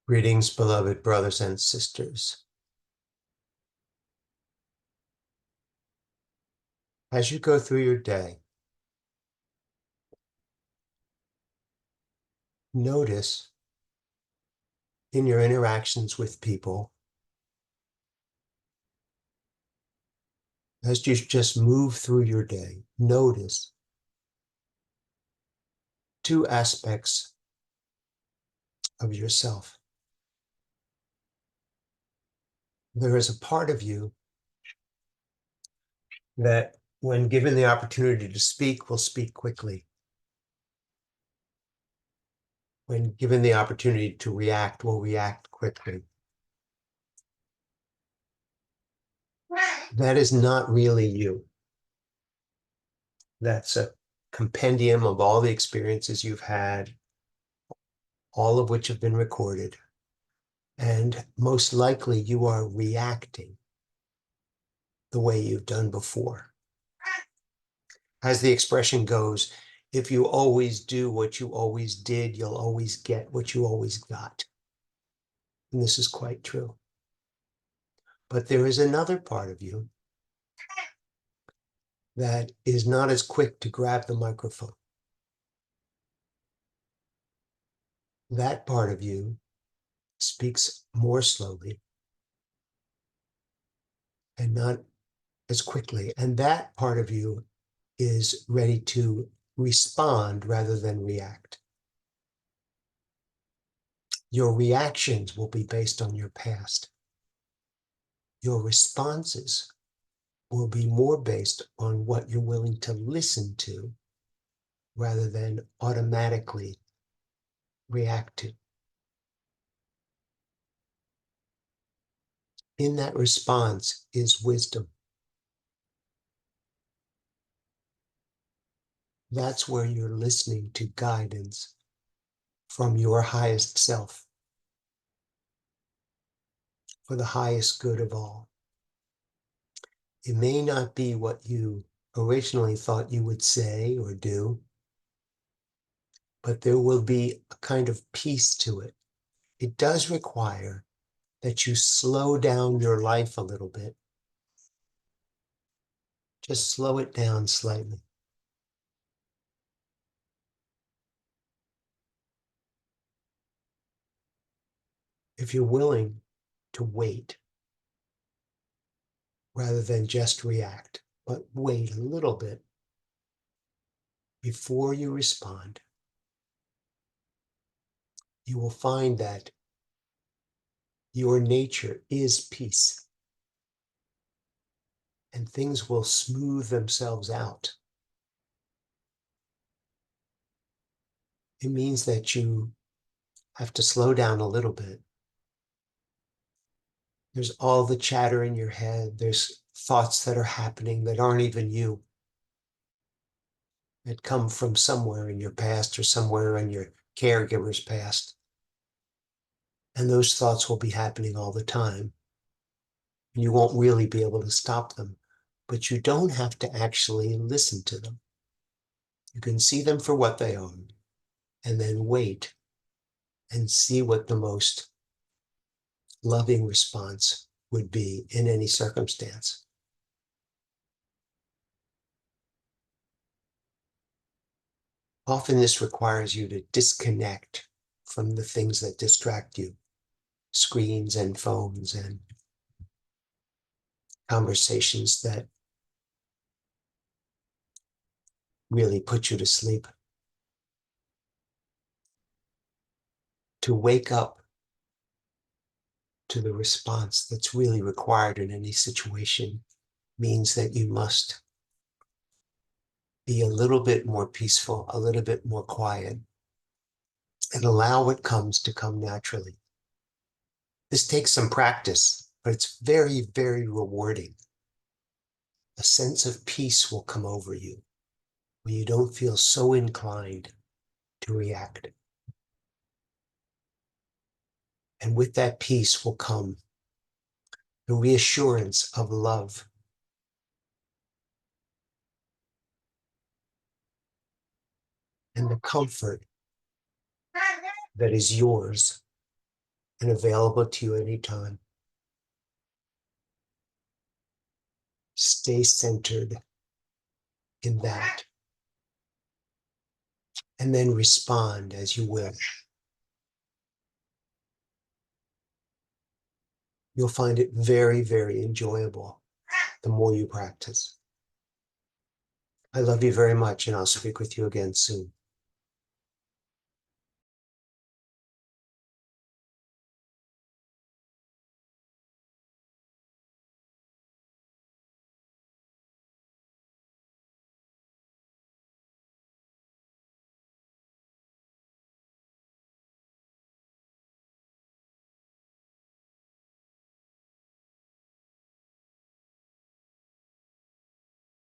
Greetings, beloved brothers and sisters. As you go through your day, notice in your interactions with people, as you just move through your day, notice two aspects of yourself. There is a part of you that, when given the opportunity to speak, will speak quickly. When given the opportunity to react, will react quickly. That is not really you. That's a compendium of all the experiences you've had, all of which have been recorded. And most likely you are reacting the way you've done before. As the expression goes, if you always do what you always did, you'll always get what you always got. And this is quite true. But there is another part of you that is not as quick to grab the microphone. That part of you speaks more slowly and not as quickly. And that part of you is ready to respond rather than react. Your reactions will be based on your past. Your responses will be more based on what you're willing to listen to rather than automatically react to. In that response is wisdom. That's where you're listening to guidance from your highest self for the highest good of all. It may not be what you originally thought you would say or do, but there will be a kind of peace to it. It does require that you slow down your life a little bit. Just slow it down slightly. If you're willing to wait rather than just react, but wait a little bit before you respond, you will find that your nature is peace, and things will smooth themselves out. It means that you have to slow down a little bit. There's all the chatter in your head. There's thoughts that are happening that aren't even you, that come from somewhere in your past or somewhere in your caregiver's past. And those thoughts will be happening all the time. You won't really be able to stop them, but you don't have to actually listen to them. You can see them for what they are and then wait and see what the most loving response would be in any circumstance. Often this requires you to disconnect from the things that distract you, screens and phones and conversations that really put you to sleep. To wake up to the response that's really required in any situation means that you must be a little bit more peaceful, a little bit more quiet, and allow what comes to come naturally. This takes some practice, but it's very, very rewarding. A sense of peace will come over you when you don't feel so inclined to react. And with that peace will come the reassurance of love. And the comfort that is yours and available to you anytime. Stay centered in that, and then respond as you wish. You'll find it very, very enjoyable the more you practice. I love you very much, and I'll speak with you again soon.